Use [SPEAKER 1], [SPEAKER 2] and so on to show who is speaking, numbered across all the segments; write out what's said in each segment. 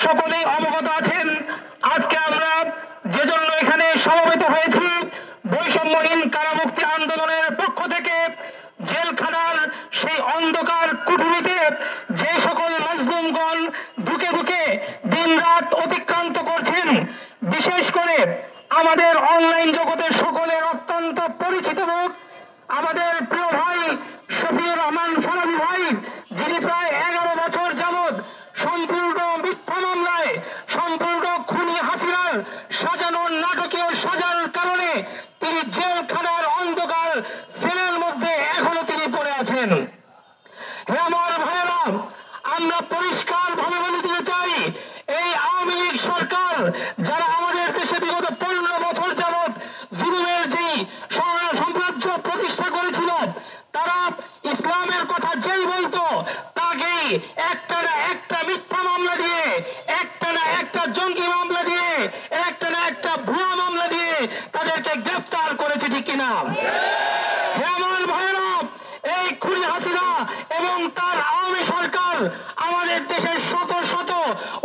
[SPEAKER 1] সকলেই অবগত আছেন। আজকে আমরা যে জন্য এখানে সমবেত হয়েছি, বৈষম্যহীন কারামুক্তি আন্দোলনের পক্ষ থেকে জেলখানার সেই অন্ধকার কুঠুরিতে যে সকল মাজলুমগণ ধুকে ধুকে দিনরাত অতিক্রান্ত করছেন, বিশেষ করে আমাদের অনলাইন জগতের সকলের অত্যন্ত পরিচিত মুখ আমাদের প্রিয় ভাই শফিউর রহমান ফরাবী ভাই, যিনি প্রায় 11 বছর যাবৎ সম্পূর্ণ মিথ্যা মামলায়, সম্পূর্ণ খুনি হাসিনার সাজানো নাটকীয় সাজার কারণে তিনি জেলখানার অন্ধকার সেলের মধ্যে এখনো তিনি পড়ে আছেন। হে আমার ভাইয়েরা, আমরা পরিষ্কার ভাবে বলে দিতে চাই, এই আওয়ামী লীগ সরকার যারা আমাদের দেশে বিগত 15 বছর যাবৎ জুলুমের যেই সাম্রাজ্য প্রতিষ্ঠা করেছিল, তারা ইসলামের কথা যেই বলতো তাকেই একটা না একটা মিথ্যা মামলা দিয়ে, একটা না একটা জঙ্গি মামলা দিয়ে, একটা না একটা ভুয়া মামলা দিয়ে তাদেরকে গ্রেফতার করেছে, ঠিক কিনা? হে আমার ভাইয়েরা, এই খুনি হাসিনা এবং তার আওয়ামী সরকার আমাদের দেশের শত শত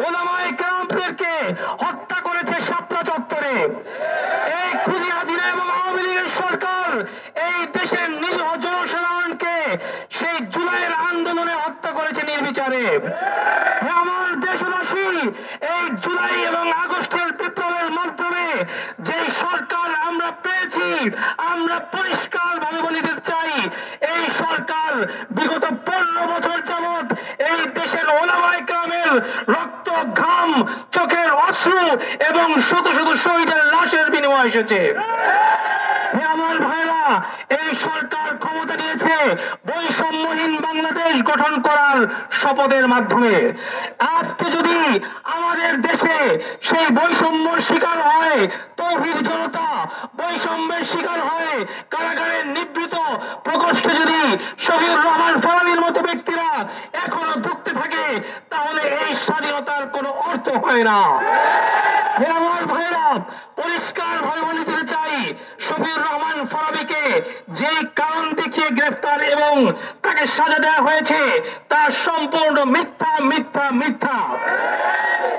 [SPEAKER 1] ওলামায়ে কেরামদেরকে হত্যা করেছে শাপলা চত্বরে। এই খুনি হাসিনা এবং আওয়ামী লীগের সরকার এই দেশের নিরীহ জনসাধারণকে সেই জুলাইয়ের আন্দোলনে হত্যা করেছে নির্বিচারে। আমার দেশবাসী, এই জুলাই এবং আগস্টের বিপ্লবের মাধ্যমে যে সরকার আমরা পেয়েছি, আমরা পরিষ্কার ভাবে বলে দিতে চাই, এই সরকার বিগত 15 বছর যাবৎ এই দেশের ওলামায়ে কেরামের রক্ত, ঘাম, চোখের অশ্রু এবং শত শত শহীদের লাশের বিনিময়ে এসেছে। আমার ভাইরা, এই সরকার ক্ষমতা নিয়েছে বৈষম্যহীন বাংলাদেশ গঠন করার শপথের মাধ্যমে। আজকে যদি আমাদের দেশে সেই বৈষম্যের শিকার হয় তৌহিদ জনতা, বৈষম্যের শিকার হয় কারাগারের নিবৃত প্রকোষ্ঠে যদি শফিউর রহমান ফরাবীর মতো ব্যক্তিরা এখনো ধুঁকতে থাকে, তাহলে এই স্বাধীনতার কোনো অর্থ হয় না। আমার ভাইরা, পরিষ্কার ভাবে বলে দিতে চাই, শফিউর রহমান ফরাবীকে যে কারণ দেখিয়ে গ্রেফতার এবং তাকে সাজা দেওয়া হয়েছে তার সম্পূর্ণ মিথ্যা মিথ্যা মিথ্যা।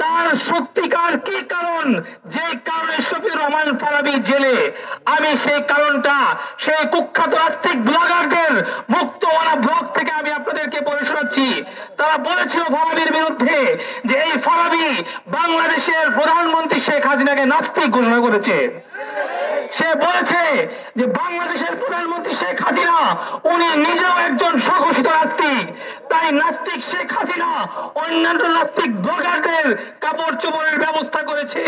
[SPEAKER 1] তার সত্যিকার কি কারণ, যে কারণে শফিউর রহমান ফরাবী জেলে, আমি সেই কারণটা সেই কুখ্যাত রাষ্ট্রিক ব্লগারদের মুক্তমানা ব্লগ থেকে আমি আপনাদেরকে পড়ে শোনাচ্ছি। তারা বলেছিল ফরাবীর বিরুদ্ধে যে এই ফরাবী বাংলাদেশের প্রধানমন্ত্রী শেখ হাসিনাকে নাস্তিক ঘোষণা করেছে। সে বলেছে যে বাংলাদেশের প্রধানমন্ত্রী শেখ হাসিনা উনি নিজেও একজন স্বঘোষিত নাস্তিক, তাই নাস্তিক শেখ হাসিনা অন্যান্য নাস্তিক ব্লগারদের কাপড় চোপড়ের ব্যবস্থা করেছে।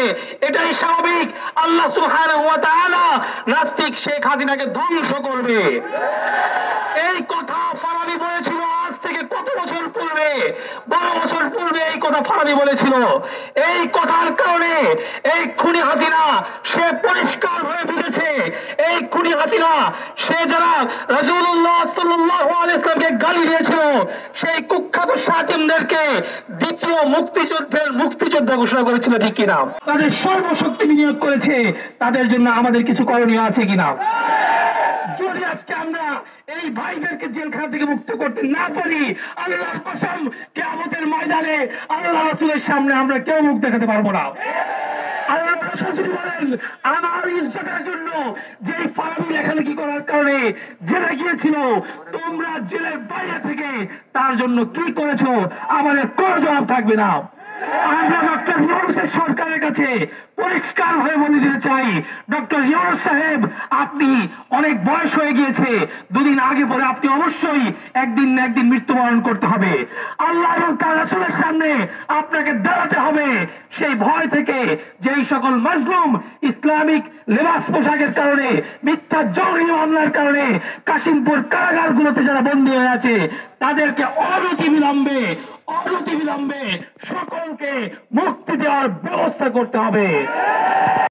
[SPEAKER 1] এটাই স্বাভাবিক, আল্লাহ সুবহানাহু ওয়া তাআলা নাস্তিক শেখ হাসিনাকে ধ্বংস করবে। এই কথা ফরাবী বলেছিল আজ থেকে কত বছর পূর্বে, 12 বছর পূর্বে এই কথা ফরাবী বলেছিল। এই কথার কারণে এই খুনি হাসিনা সে পরিষ্কার হয়ে বুঝেছে, এই খুনি হাসিনা সে যারা রাসূলুল্লাহ সাল্লাল্লাহু আলাইহি ওয়াসাল্লামকে গালি দিয়েছিল, সেই কুখ্যাত শাতিমদেরকে দ্বিতীয় মুক্তিযুদ্ধের মুক্তিযোদ্ধা ঘোষণা করেছিল, ঠিক কিনা? তাদের সর্বশক্তি বিনিয়োগ করেছে, তাদের জন্য আমাদের কিছু করণীয় আছে কিনা? যদি আজকে আমরা এই ভাইদেরকে জেলখানা থেকে মুক্ত করতে না পারি, আল্লাহর কসম কিয়ামতের ময়দানে আল্লাহ রাসূলের সামনে আমরা কেউ মুখ দেখাতে পারবো না। আল্লাহ রাসূল যদি বলেন আমার ইজ্জতের জন্য যে ফরাবী লেখালেখি করার কারণে জেলে গিয়েছিল, তোমরা জেলের বাইরে থেকে তার জন্য কি করেছো আমাদের কোনো জবাব থাকবে না। আমরা ডক্টর ইউনূসের সরকারের কাছে পরিষ্কার হয়ে বলে দিতে চাই, ডক্টর ইউনূস সাহেব আপনি অনেক বয়স হয়ে গিয়েছে, দুদিন আগে পরে আপনি অবশ্যই একদিন না একদিন মৃত্যুবরণ করতে হবে। আল্লাহ এবং তার রাসূলের সামনে আপনাকে দাঁড়াতে হবে। সেই ভয় থেকে যেই সকল মাজলুম ইসলামিক লেবাস পোশাকের কারণে, মিথ্যা জঙ্গি মামলার কারণে কাশিমপুর কারাগারগুলোতে যারা বন্দী হয়ে আছে, তাদেরকে অনতিবিলম্বে সকলকে মুক্তি দেওয়ার ব্যবস্থা করতে হবে।